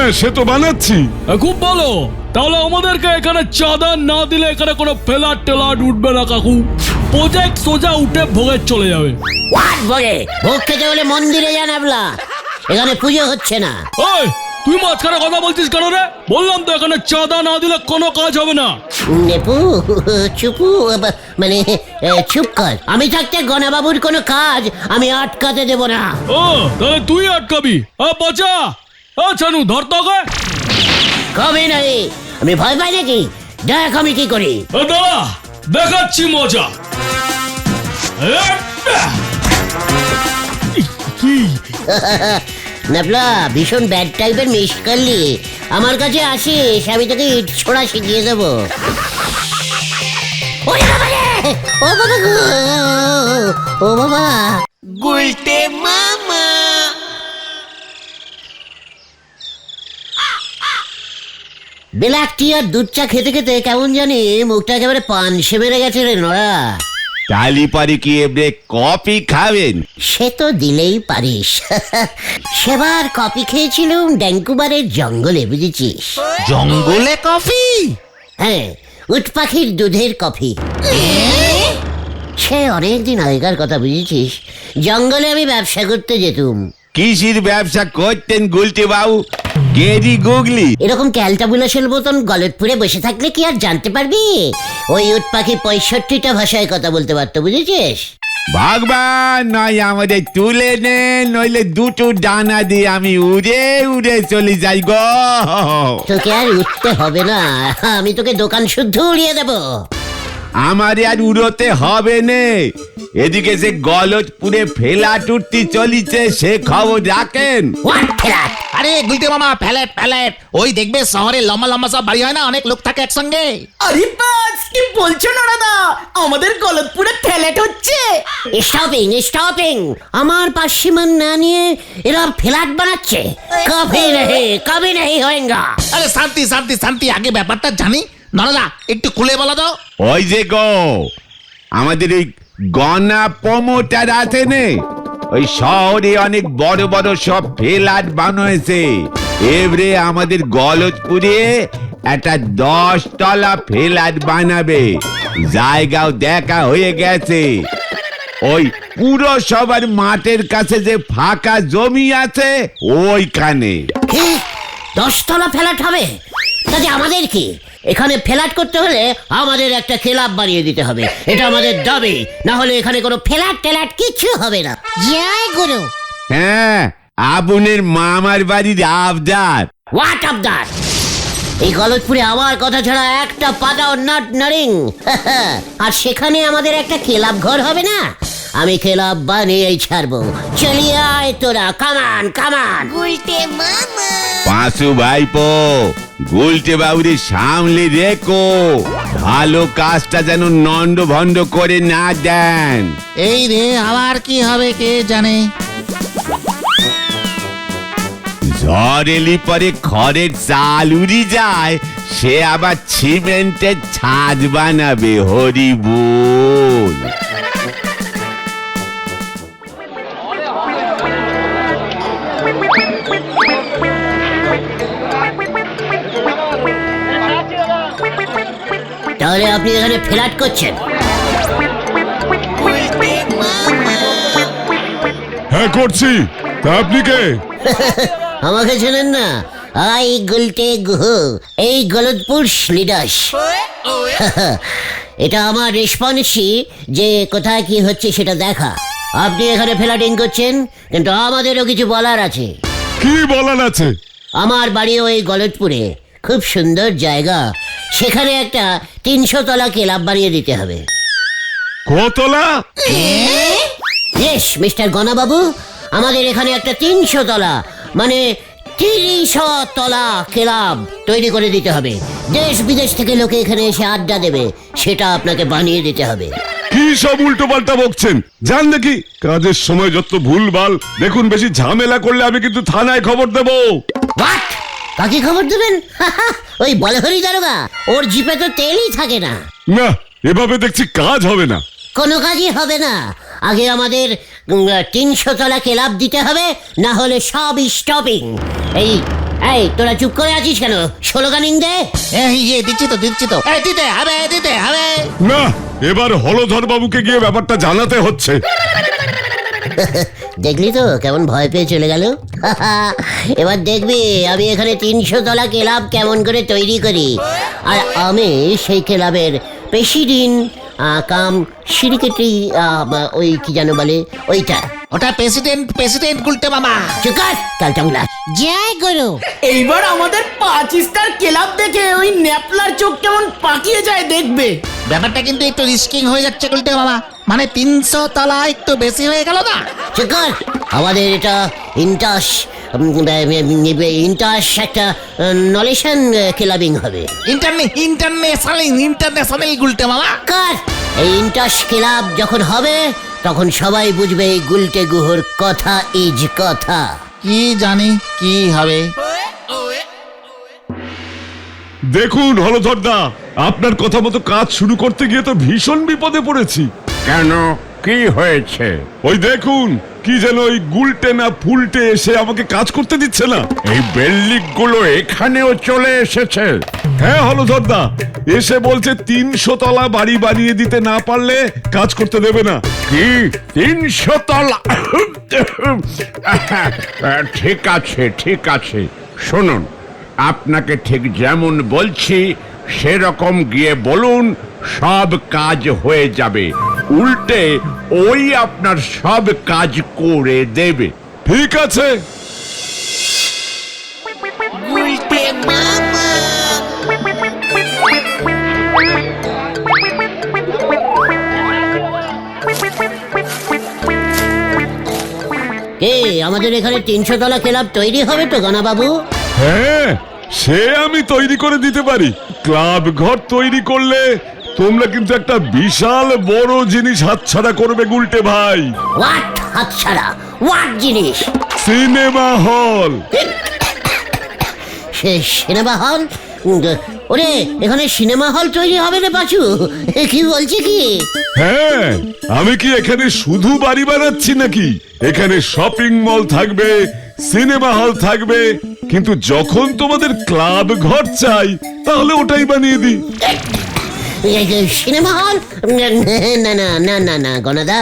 হ্যাঁ সে তো বানাচ্ছি। খুব ভালো। তাহলে আমাদেরকে এখানে চাঁদা না দিলে এখানে কোনো ফ্ল্যাট টেলাট উঠবে না কাকু। প্রজেক্ট সোজা উঠে ভোগে চলে যাবে। হোয়াট ভোগে? ভোগ খেতে হলে মন্দিরে যান আবলা, এখানে পুজো হচ্ছে না। ওই তুই মাঝখানে কথা বলছিস কেন রে? বললাম তো এখানে চাঁদা না দিলে কোনো কাজ হবে না। নেপু চুপু মানে চুপ কর। আমি থাকতে গণাবাবুর কোনো কাজ আমি আটকাতে দেব না। ও তাহলে তুই আটকাবি? বাঁচা ছানু ধর তো ওকে। কবে নাই, আমি ভয় পাই নাকি? দেখ আমি কি করি। দাঁড়া দেখাচ্ছি মজা। কি নেপলা ভীষণ ব্যাড টাইপের মিস করলি। আমার কাছে আসিস, আমি তোকে ইট ছোড়া শিখিয়ে দেবো। ওরে বাবা রে! ও বাবা গো! ও বাবা! গুলটে মামা। ব্ল্যাক টি আর দুধ চা খেতে খেতে কেমন জানি মুখটা একেবারে পানসে বেড়ে গেছে রে নোরা। তালি পারে কি এবারে কফি খাবেন? সে তো দিলেই পারিস। সেবার কফি খেয়েছিলাম ড্যাঙ্কুবারের জঙ্গলে, বুঝেছিস? জঙ্গলে কফি? হ্যাঁ, উট পাখির দুধের কফি। সে অনেকদিন আগেকার কথা, বুঝেছিস? জঙ্গলে আমি ব্যবসা করতে যেতুম। কিসির ব্যবসা করতেন গুলটে বাবু? গেরি গুগলি? এরকম ক্যালটাবুলাসের মতন গলতপুরে বসে থাকলে কি আর জানতে পারবি? ওই উট পাখি 65টা ভাষায় কথা বলতে পারতো, বুঝেছিস? ভগবান নয় আমাদের তুলে নেন, নইলে দুটো ডানা দিয়ে আমি উড়ে উড়ে চলে যাই গো। তোকে আর উঠতে হবে না, আমি তোকে দোকান শুদ্ধ উড়িয়ে দেবো। আমারে আর উড়োতে হবে নে। এদিকে সে গলতপুরে ফেলাট উঠতে চলিছে, সে খবর রাখেন। What flat? আরে গুলটে মামা, ফ্ল্যাট ফ্ল্যাট। ওই দেখবে শহরে লম্বা লম্বা সব বাড়ি হয় না, অনেক লোক থাকে একসঙ্গে। আরে বাস, কি বলছো নরাদা? আমাদের গলতপুরে ফ্ল্যাট হচ্ছে। স্টপিং স্টপিং, আমার পার্সিমান না নিয়ে এরা ফ্ল্যাট বানাচ্ছে। কবে নেই হোয়েঙ্গা। আরে শান্তি শান্তি শান্তি, আগে ব্যাপারটা জানি। নরদা একটু খুলে বলো তো। ওই যে গো আমাদের ওই গনা প্রমোটার আছে নে, ওই শহরে অনেক বড় বড় সব ফ্ল্যাট বানাইছে। এবারে আমাদের গলতপুরে একটা 10 তলা ফ্ল্যাট বানাবে। জায়গাও দেখা হয়ে গেছে। ওই পুরসভার মাঠের কাছে যে ফাঁকা জমি আছে ওইখানে। 10 তলা ফ্ল্যাট হবে? তাতে আমাদের কি? এখানে ফ্ল্যাট করতে হলে আমাদের একটা ক্লাব বানিয়ে দিতে হবে, এটা আমাদের দাবি। না হলে এখানে কোনো ফ্ল্যাট টেলাট কিছু হবে না। জয় গুরু। হ্যাঁ, আবুনের মামার বাড়ির আবদার। What of that? এই গলতপুরে আমার কথা ছাড়া একটা পাতাও নট নারিং। আর সেখানে আমাদের একটা ক্লাব ঘর হবে না? আমি ক্লাব বানিয়েই ছাড়বো। চলিয়ে আয় তোরা, কামান কামান। গুলটে মামা। পাঁচু ভাইপো, গুলটে বাবুরে সামলে রেখো, ভালো কাজটা যেন নন্ড ভন্ড করে না দেন। এই রে, আবার কি হবে কে জানে। ঝড় এলি পরে খড়ের চাল উড়ি যায়, সে আবার সিমেন্টের ছাদ বানাবে। হরি বল। তাহলে আপনি এখানে ফ্ল্যাট করছেন? হ্যাঁ করছি। তা আপনি কে? আমাকে চেনেন না? আই গুলটে গুহ, এই গলতপুর লিডাস। এটা আমার রেসপন্সি যে কোথায় কি হচ্ছে সেটা দেখা। আপনি এখানে ফ্ল্যাটিং করছেন, কিন্তু আমাদেরও কিছু বলার আছে। কি বলার আছে? আমার বাড়ি ওই গলতপুরে, খুব সুন্দর জায়গা। সেখানে একটা 300 তলা ক্লাব বানিয়ে দিতে হবে। কতলা? ইয়েস মিস্টার গণাবাবু, আমাদের এখানে একটা 300 তলা মানে 300 তলা ক্লাব তৈরি করে দিতে হবে। দেশ বিদেশ থেকে লোকে এখানে এসে আড্ডা দেবে, সেটা আপনাকে বানিয়ে দিতে হবে। কি সব উল্টো পাল্টা বকছেন? জান নাকি কাজের সময় যত ভুলভাল। দেখুন বেশি ঝামেলা করলে আমি কিন্তু থানায় খবর দেবো। হোয়াট? কাকে খবর দেবেন? ওই বলহরি দারোগা, ওর জিপে তো তেলই থাকে না। না, এভাবে দেখছি কাজ হবে না। কোনো কাজই হবে না। আগে আমাদের 300 তলা ক্লাব দিতে হবে, না হলে সব স্টপিং। এই এই তোরা চুপ করে আছিস কেন? স্লোগানিং দে। দিচ্ছি তো দিতে হবে না, এবার হলধর বাবুকে গিয়ে ব্যাপারটা জানাতে হচ্ছে। দেখলি তো কেমন ভয় পেয়ে চলে গেল। এবার দেখবি আমি এখানে 300 তলা ক্লাব কেমন করে তৈরি করি, আর আমি সেই ক্লাবের প্রেসিডেন্ট কাম সিরিকেটরি, ওই কি জানো বলে ওইটা। ওটা প্রেসিডেন্ট গুলটে মামা। চুকার কালচামুলা। জয় গুরু। এইবার আমাদের 5 স্টার ক্লাব দেখে ওই ন্যাপলার চোখ কেমন পাকিয়ে যায় দেখবে। ব্যাপারটা কিন্তু একটু রিস্কিং হয়ে যাচ্ছে গুলটে মামা, মানে 300 তলা একটু বেশি হয়ে গেল না? চুকার, আমাদের এটা ইন্টাস একটা নলেশন ক্লাবিং হবে। ইন্টারন্যাশনাল গুলটে মামা। কার এই ইন্টাস ক্লাব যখন হবে তখন সবাই বুঝবে এই গুলটে গুহর কথা ইজ কথা। কি জানি কি হবে। দেখুন হলধরদা, আপনার কথা মতো কাজ শুরু করতে গিয়ে তো ভীষণ বিপদে পড়েছি। কেন, কি হয়েছে? ওই দেখুন, কি যেন ওই গুলটে না ফুলটে এসে আমাকে কাজ করতে দিচ্ছে না। এই বেল্লিক গুলো এখানেও চলে এসেছে। হ্যাঁ হলধরদা, এসে বলছে 300 তলা বাড়ি বানিয়ে দিতে না পারলে কাজ করতে দেবে না। কি 300 তলা? ঠিক আছে শুনুন, আপনাকে ঠিক যেমন বলছি সেরকম গিয়ে বলুন, সব কাজ হয়ে যাবে। উল্টে ওই আপনার সব কাজ করে দেবে। ঠিক আছে। কে আমাদের এখানে 300 তলা ক্লাব তৈরি হবে তো গনা বাবু? হ্যাঁ, সে আমি তৈরি করে দিতে পারি। ক্লাব ঘর তৈরি করলে তোমরা কিন্তু একটা বিশাল বড় জিনিস হাতছাড়া করবে গুলটে ভাই। হোয়াট হাতছাড়া? হোয়াট জিনিস? Cinema hall. সে সিনেমা হল? ওরে, এখানে সিনেমা হল তৈরি হবে রে পাচু? কি বলছি কি? হ্যাঁ, আমি কি এখানে শুধু বাড়ি বানাচ্ছি নাকি? এখানে শপিং মল থাকবে, সিনেমা হল থাকবে, কিন্তু যখন তোমাদের ক্লাব ঘর চাই তাহলে ওটাই বানিয়ে দিই। Cinema hall? না না না না না গণদা,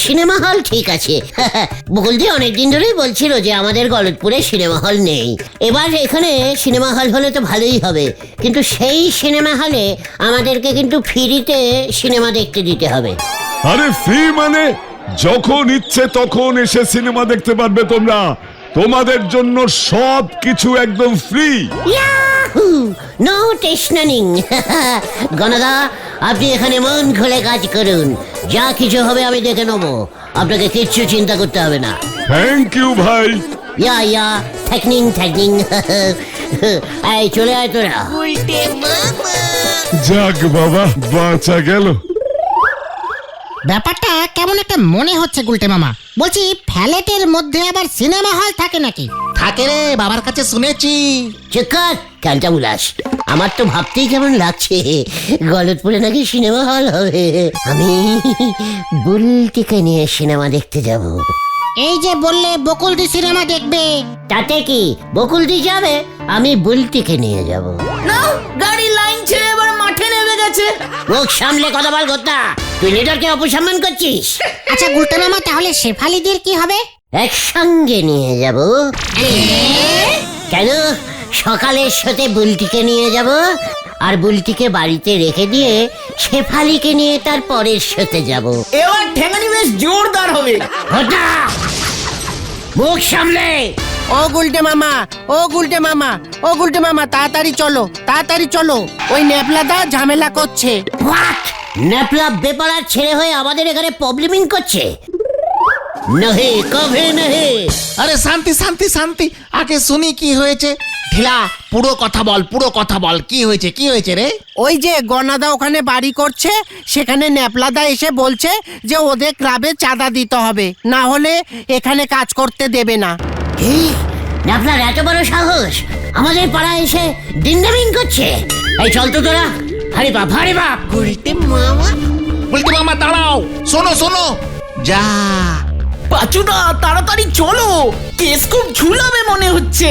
সিনেমা হল ঠিক আছে। বকুলদি অনেকদিন ধরেই বলছিল যে আমাদের গলতপুরে সিনেমা হল নেই। এবার এখানে সিনেমা হল হলে তো ভালোই হবে, কিন্তু সেই সিনেমা হলে আমাদেরকে কিন্তু ফ্রিতে সিনেমা দেখতে দিতে হবে। আরে ফ্রি মানে যখন ইচ্ছে তখন এসে সিনেমা দেখতে পারবে তোমরা। তোমাদের জন্য সব কিছু একদম ফ্রি। ইয়াহু! নো টেশনানিং। গণদা, আপনি এখানে মন খুলে কাজ করুন, যা কিছু হবে আমি দেখে নেবো, আপনাকে কিচ্ছু চিন্তা করতে হবে না। থ্যাংক ইউ ভাই। ইয়া থ্যাকনিং। এই চলে আয় তোরা। যাক বাবা, বাঁচা গেল। ব্যাপারটা কেমন একটা মনে হচ্ছে গুলটে মামা। বলছি, ফ্ল্যাটের মধ্যে আবার সিনেমা হল থাকে নাকি? থাকে রে, বাবার কাছে শুনেছি। চিকার ক্যালটা বুলাস, আমার তো ভাবতেই কেমন লাগছে গলতপুরে নাকি সিনেমা হল হবে। আমি বুলটিকে নিয়ে সিনেমা দেখতে যাব। এই যে বললে বকুলদি সিনেমা দেখবে, তাতে কি? বকুলদি যাবে, আমি বুলটিকে নিয়ে যাব। না, গাড়ি লাইন ছেড়ে এবার মাঠে নেমে গেছে। মুখ সামলে কথা বল গোত্তা, তুই লিডারকে অপসম্মান করছিস। আচ্ছা গুলটে মামা, তাহলে শেফালিদের কি হবে? একসঙ্গে নিয়ে যাব। কেন? সকালের সাথে বুলটিকে নিয়ে যাব, আর বুলটিকে বাড়িতে রেখে দিয়ে শেফালিকে নিয়ে তার পরের সাথে যাব। এবার ঠেঙানি বেশ জোরদার হবে। গোত্তা, মুখ সামলে। ও গুলটে মামা তাড়াতাড়ি চলো, ওই ন্যাপলাদা ঝামেলা করছে। হোয়াট? ন্যাপলা বেপারার ছেলে হয়ে আমাদের এখানে প্রবলেমিং করছে? নহে, কবে নহে। আরে শান্তি, আগে শুনি কি হয়েছে। ঢিলা, পুরো কথা বল, কি হয়েছে রে? ওই যে গনাদা ওখানে বাড়ি করছে, সেখানে ন্যাপলাদা এসে বলছে যে ওদের ক্লাবে চাঁদা দিতে হবে, না হলে এখানে কাজ করতে দেবে না। এই, ন্যাপলার এত বড় সাহস আমাদের পাড়ায় এসে ডিন্ডামিং করছে। এই চল তো তোরা, হারি বাপ। বলতে মামা দাঁড়াও, শোনো যা পাচুদা তাড়াতাড়ি চলো, কেস খুব ঝুলাবে মনে হচ্ছে।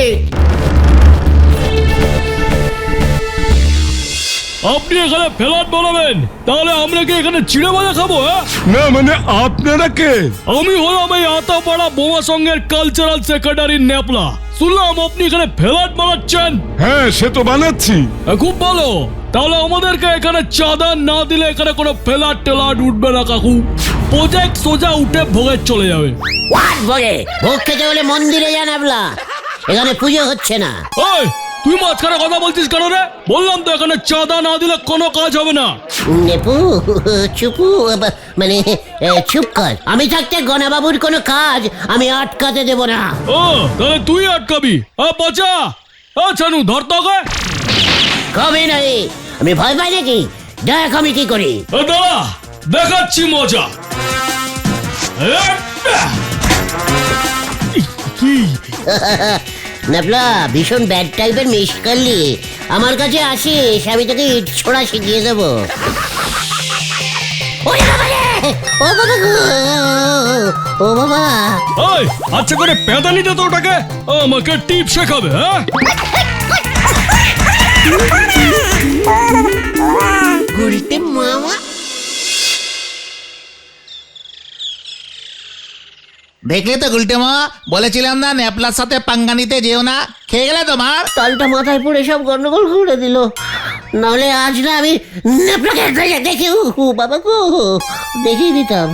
আপনি এখানে ফ্ল্যাট বানাবেন, তাহলে আমরা কি এখানে চিড়ে ভাজা খাবো? হ্যাঁ, না মানে আপনারা কে? আমি হলাম এই আতাপাড়া বোমা সঙ্গের কালচারাল সেক্রেটারি ন্যাপলা। শুনলাম আপনি এখানে ফ্ল্যাট বানাচ্ছেন। হ্যাঁ সে তো বানাচ্ছি। খুব ভালো, তাহলে আমাদেরকে এখানে চাঁদা না দিলে এখানে কোনো ফ্ল্যাট টেলাট উঠবে না কাকু। প্রজেক্ট সোজা উঠে ভোগে চলে যাবে। হোয়াট বলে? ভোগ খেতে হলে মন্দিরে যান আপলা, এখানে পুজো হচ্ছে না। ওই তুই মাঝখানে কথা বলছিস কেন রে? বললাম তো এখানে চাঁদা না দিলে কোনো কাজ হবে না। নেপু চুপু মানে চুপ কর। আমি থাকতে গণাবাবুর কোনো কাজ আমি আটকাতে দেব না। ও তাহলে তুই আটকাবি? বাঁচা, ছানু ধর তো ওকে। কবে নাই, আমি ভয় পাই নাকি? দেখ আমি কি করি। দাঁড়া, দেখাচ্ছি মজা। কি নেপলা ভীষণ ব্যাড টাইপের মিস করলি। আমার কাছে আসিস, আমি তোকে ইট ছোড়া শিখিয়ে দেবো। ওরে বাবা রে! ও বাবা গো! ও বাবা! ওই আচ্ছা করে পেদানি দে তো ওটাকে, আমাকে টিপ শেখাবে। হ্যাঁ, গুলটে মামা, দেখলে তো গুলটে মামা, বলেছিলাম না ন্যাপলার সাথে পাঙ্গা নিতে যেও না, খেয়ে গেলে তোমার। তালটা মাথায় পড়ে সব গন্ডগোল করে দিল। নাহলে আজ না আমি নেপলাকে দেখে বাবা গো দেখিয়ে দিতাম।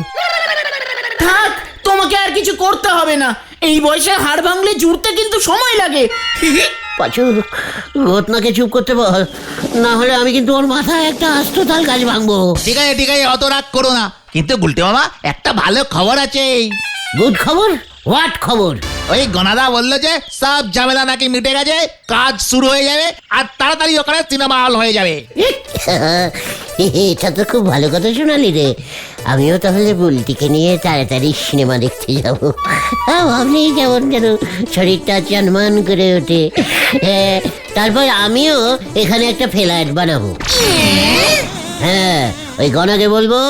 থাক, তোমাকে আর কিছু করতে হবে না। এই বয়সে হাড় ভাঙলে জুড়তে কিন্তু সময় লাগে। পাচু ঘটনাকে চুপ করতে বল, না হলে আমি কিন্তু ওর মাথায় একটা আস্ত তাল গাছ ভাঙবো। ঠিক আছে ঠিক আছে, অত রাগ করো না। কিন্তু গুলটে মামা একটা ভালো খবর আছে। গুড খবর? হোয়াট খবর? ওই গনাদা বললো যে সব ঝামেলা নাকি মিটে গেছে, কাজ শুরু হয়ে যাবে আর তাড়াতাড়ি ওখানে সিনেমা হল হয়ে যাবে। এটা তো খুব ভালো কথা শোনালি রে। আমিও তাহলে বুলটিকে নিয়ে তাড়াতাড়ি সিনেমা দেখতে যাবো। ভাবলেই কেমন যেন শরীরটা চনমান করে ওঠে। তারপর আমিও এখানে একটা ফ্ল্যাট বানাবো। হ্যাঁ, ওই গনাকে বলবো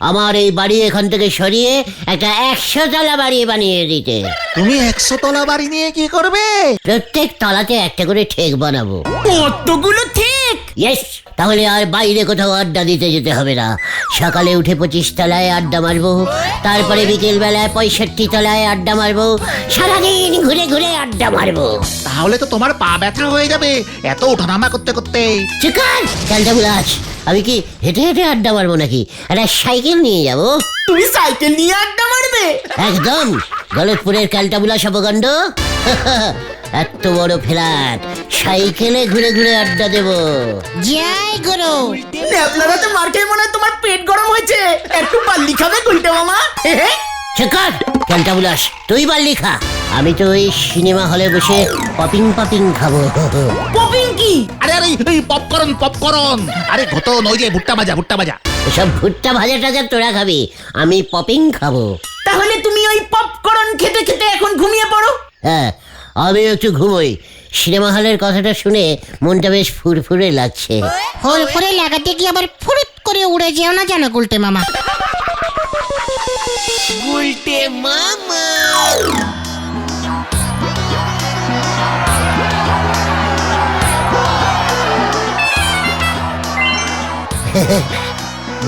আমার এই বাড়ি এখান থেকে সরিয়ে একটা 100 তলা বাড়ি বানিয়ে দিতে। তুমি 100 তলা বাড়ি নিয়ে কি করবে? প্রত্যেক তলাতে একটা করে ঠেক বানাবো। কতগুলো ঠিক? ইয়েস, তাহলে আর বাইরে কোথাও আড্ডা দিতে যেতে হবে না। সকালে উঠে 25 তলায় আড্ডা মারবো, তারপরে বিকেল বেলায় 65 তলায় আড্ডা মারবো, সারাদিন ঘুরে ঘুরে আড্ডা মারবো। তাহলে তো তোমার পা ব্যথা হয়ে যাবে এত ওঠানামা করতে করতে। চিকার খেলতে বুলাস, আমি কি হেঁটে হেঁটে আড্ডা মারবো নাকি? একটা সাইকেল নিয়ে যাবো। তুমি সাইকেল নিয়ে আড্ডা মারবে? একদম, গলতপুরের ক্যালটাবুলা সবকাণ্ড। এত বড় ফ্ল্যাট, সাইকেলে ঘুরে ঘুরে আড্ডা দেবো। জয় গুরু। ন্যাপলারা তো মার খেয়ে মনে হয় তোমার পেট গরম হয়েছে। একটু পাল্লি খাবে গুলটে মামা? চেকার ক্যালটাবুলাস, তুই বাল্লি খা, আমি তো ওই সিনেমা হলে বসে পপিং পপিং খাবো। পপিং কি? আরে আরে এই পপকর্ন পপকর্ন, আরে ঘটো নই যে ভুট্টা ভাজা ভুট্টা ভাজা। এসব ভুট্টা ভাজা টাজা তোরা খাবি, আমি পপিং খাবো। তাহলে তুমি ওই পপকর্ন খেতে খেতে এখন ঘুমিয়ে পড়ো। হ্যাঁ, আমি একটু ঘুমোই। সিনেমা হলের কথাটা শুনে মনটা বেশ ফুরফুরে লাগছে। ফুরফুরে লাগাতে কি আবার ফুরুত করে উড়ে যেও না জানো গুলটে মামা। গুলটে মামা।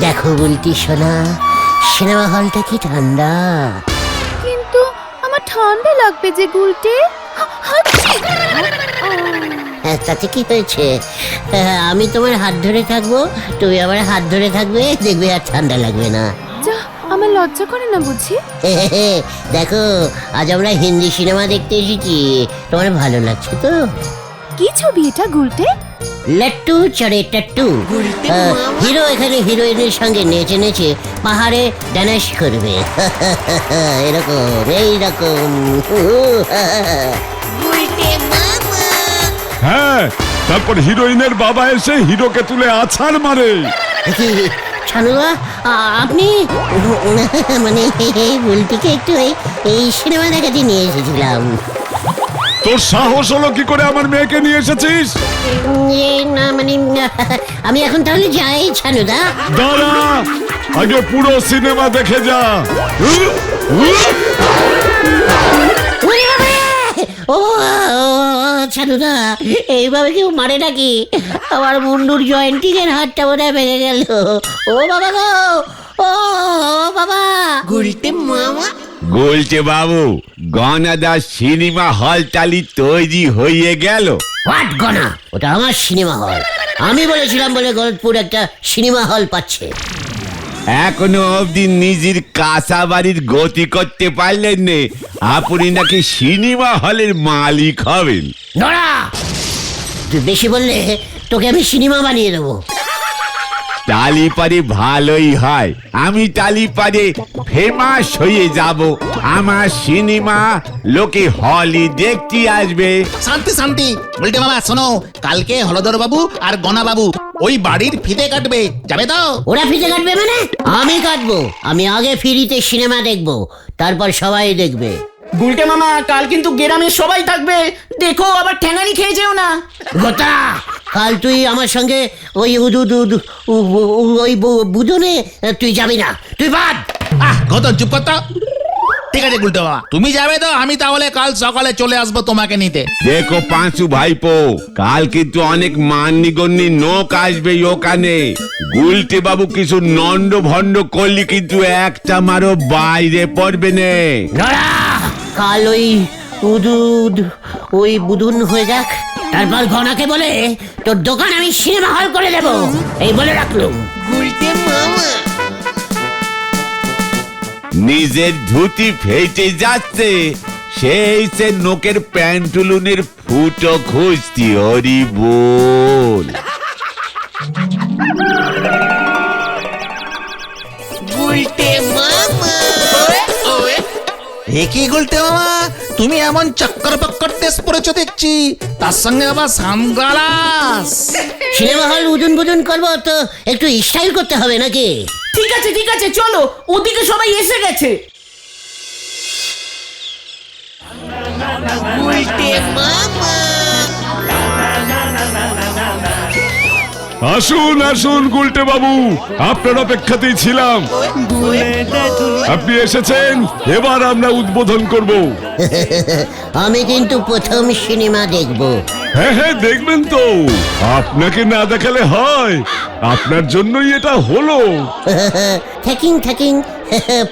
দেখো বলতি সোনা, সিনেমা হলটা কি ঠান্ডা। কিন্তু আমার ঠান্ডা লাগবে যে গুলটে। হ্যাঁ, তাতে কি হয়েছে? আমি তোমার হাত ধরে থাকবো, তুমি আমার হাত ধরে থাকবে, দেখবে আর ঠান্ডা লাগবে না। যা, আমার লজ্জা করে না বুঝি? দেখো, আজ আমরা হিন্দি সিনেমা দেখতে এসেছি, তোমার ভালো লাগছে তো? কি ছবি এটা গুলটে? লাট্টু চড়ে টাট্টু। হিরো এখানে হিরোইনের সঙ্গে নেচে নেচে পাহাড়ে ডান্স করবে। এরকম এইরকম। হ্যাঁ, তারপর হিরোইনের বাবা এসে হিরোকে তুলে আছাড় মারে। ছানুয়া, আপনি মানে বুলটিকে একটু এই সিনেমা দেখাতে নিয়ে এসেছিলাম। তোর সাহস হলো কি করে আমার মেয়েকে নিয়ে এসেছিস? না মানে আমি এখন তাহলে যাই ছানুদা। দাঁড়া, আগে পুরো সিনেমা দেখে যা। ও ছানুদা, এইভাবে কেউ মারে নাকি? আমার মুন্ডুর জয়েন্টিং এর হাতটা বোধ হয় ভেঙে গেল। ও বাবা গো, ও বাবা। গুলটে বাবু, গনাদার সিনেমা হল টালি তৈরি হয়ে গেল। হোয়াট গনা? ওটা আমার সিনেমা হল। আমি বলেছিলাম বলে গলতপুর একটা সিনেমা হল পাচ্ছে। এখনো অবধি নিজের কাঁচা বাড়ির গতি করতে পারলেন নে, আপনি নাকি সিনেমা হলের মালিক হবেন। নড়া, তুই বেশি বললে তোকে আমি সিনেমা বানিয়ে দেবো। টালি পারে ভালোই হয়, আমি টালি পারে ফেমাস হয়ে যাব। আমার সিনেমা লোকে হলই দেখতে আসবে। শান্তি শান্তি, উল্টে মামা শোনো, কালকে হলধর বাবু আর গনা বাবু ওই বাড়ির ফিতে কাটবে, যাবে তো? ওরা ফিতে কাটবে মানে? আমি কাটবো। আমি আগে ফ্রিতে সিনেমা দেখবো, তারপর সবাই দেখবে। গুলটে মামা, কাল কিন্তু গ্রামের সবাই থাকবে, দেখো আবার ঠ্যাঙানি খেয়ে যেও না। গোটা, কাল তুই আমার সঙ্গে ওই ওই বুদনে তুই যাবি না, তুই বাদ। কত চুপ করতো। ঠিক আছে গুলটে মামা, তুমি যাবে তো? আমি তাহলে কাল সকালে চলে আসবো তোমাকে নিতে। দেখো পাঁচু ভাইপো, কাল কিন্তু অনেক মান্যগণ্যি লোক আসবে ওখানে। গুলটে বাবু কিছু নন্ড ভণ্ড করলি কিন্তু একটা মারো বাইরে পড়বে নে। নড়া, কাল ওই বুদুন হয়ে যাক, তারপর ঘনাকে বলে তোর দোকান আমি সিনেমা হল করে দেব, এই বলে রাখলুম। নিজের ধুতি ফেটে যাচ্ছে, সেই সে নোকের প্যান্টুলুনের ফুটো খুঁজতি। হরি বল। কি গুলটে মামা, তুমি এমন চক্কর পক্কর টেস পড়েছো দেখছি, তার সঙ্গে আবার সানগ্লাস। সিনেমা হল বুদুন করবো তো একটু স্টাইল করতে হবে নাকি? ঠিক আছে চলো, ওদিকে সবাই এসে গেছে। আসুন আসুন গুলটে বাবু, আপনার অপেক্ষাতেই ছিলাম। আপনি এসেছেন, এবার আমরা উদ্বোধন করব। আমি কিন্তু প্রথম সিনেমা দেখবো। হ্যাঁ হ্যাঁ, দেখবেন তো, আপনাকে না দেখালে হয়? আপনার জন্যই এটা হলো। থ্যাকিং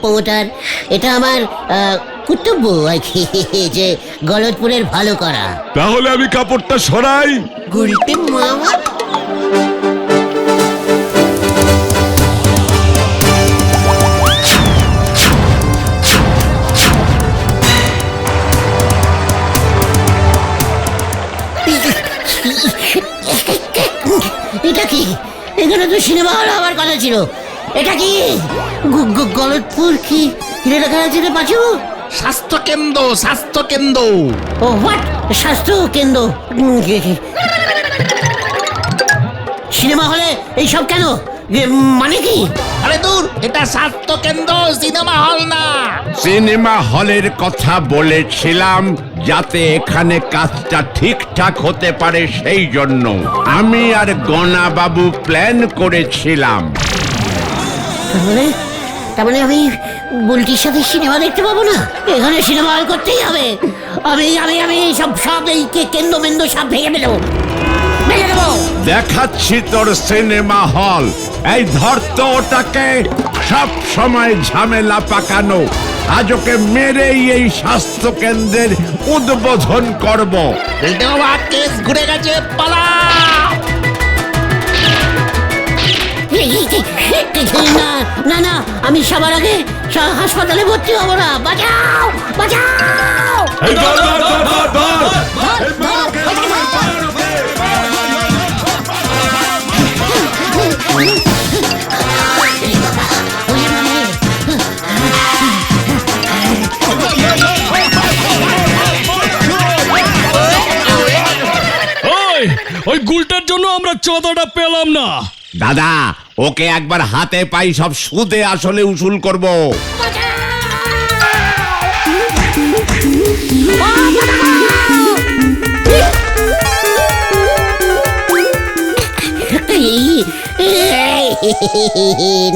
প্রমোটার, এটা আমার কর্তব্য আর কি, যে গলতপুরের ভালো করা। তাহলে আমি কাপড়টা সরাই। গুলটে মামা, এটা কি? এখানে তো সিনেমা হল হওয়ার কথা ছিল। এটা কি গলতপুর? কি লেখা আছে রে পাঁচু? স্বাস্থ্য কেন্দ্র। ও হোয়াট? স্বাস্থ্য কেন্দ্র? সিনেমা হলে এইসব কেন? মানে কি? আরে দূর, এটা স্বাস্থ্য কেন্দ্র, সিনেমা হল না। সিনেমা হলের কথা বলেছিলাম যাতে এখানে কাজটা ঠিকঠাক হতে পারে, সেই জন্য আমি আর গনা বাবু প্ল্যান করেছিলাম। তার মানে আমি বুলটির সাথে সিনেমা দেখতে পাবো না? এখানে সিনেমা হল করতেই হবে। আমি সব এই কেন্দ্র মেন্দ্র সব ভেঙে দেবো। দেখাচ্ছি তোর সিনেমা হল। এই ধরতো ওটাকে, সব সময় ঝামেলা পাকানো। আজ ওকে মেরেই এই স্বাস্থ্য কেন্দ্রের উদ্বোধন করব। গুলটে মামা, কেস ঘুরে গেছে, পালা। না, আমি সবার আগে হাসপাতালে ভর্তি হবো না। বাঁচাও! এই ধর, ধর, ধর, ধর, ধর। এই মাকে ওই গুলটার জন্য আমরা চাঁদাটা পেলাম না। দাদা, ওকে একবার হাতে পাই সব সুদে আসলে উসুল করব।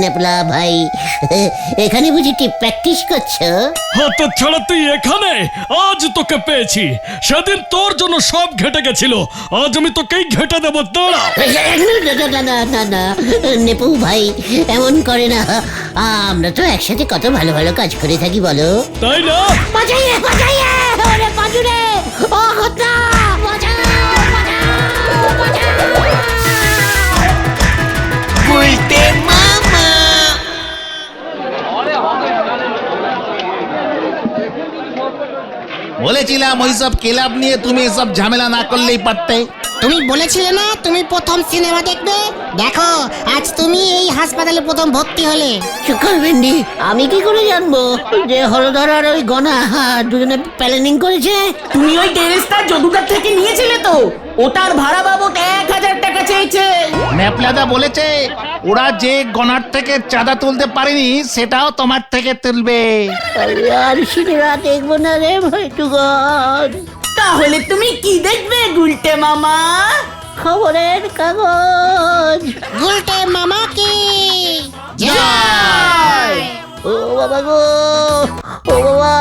নেপলা ভাই, এখানে বুঝি কি প্র্যাকটিস করছো? হাত ছাড়া তুই এখানে? আজ তোকে পেয়েছি। সেদিন তোর জন্য সব ঘেটে গেছিল, আজ আমি তোকেই ঘেটে দেবো। দাঁড়া। না না না না, নেপু ভাই এমন করে না। আমরা তো একসাথে কত ভালো ভালো কাজ করে থাকি বলো। তাই না? বাজাইয়ে বাজাইয়ে, ওরে বাজুরে, ও ঘটনা বাজাও বাজাও। বলেছিলাম ওইসব ক্লাব নিয়ে তুমি এসব ঝামেলা না করলেই পারতে। তুমি বলেছিলে না তুমি প্রথম সিনেমা দেখবে? দেখো আজ তুমি এই হাসপাতালে প্রথম ভর্তি হলে। শুকর ভেন্ডি, আমি কি করে জানবো যে হলধর আর ওই গনা দুজনে প্ল্যানিং করেছে? তুমি ওই টেরেসটা যদুদার থেকে নিয়েছিলে তো? ওটার ভাড়া বাবদ 1000 টাকা চেয়েছে। ন্যাপলাদা বলেছে ওরা যে গনার থেকে চাঁদা তুলতে পারেনি সেটাও তোমার থেকে তুলবে। আর সিনেমা দেখবো না রে ভাইটুগন। তাহলে তুমি কি দেখবে গুলটে মামা? খবরের কাগজ। গুলটে মামা কি ও বাবা গো, ও বাবা,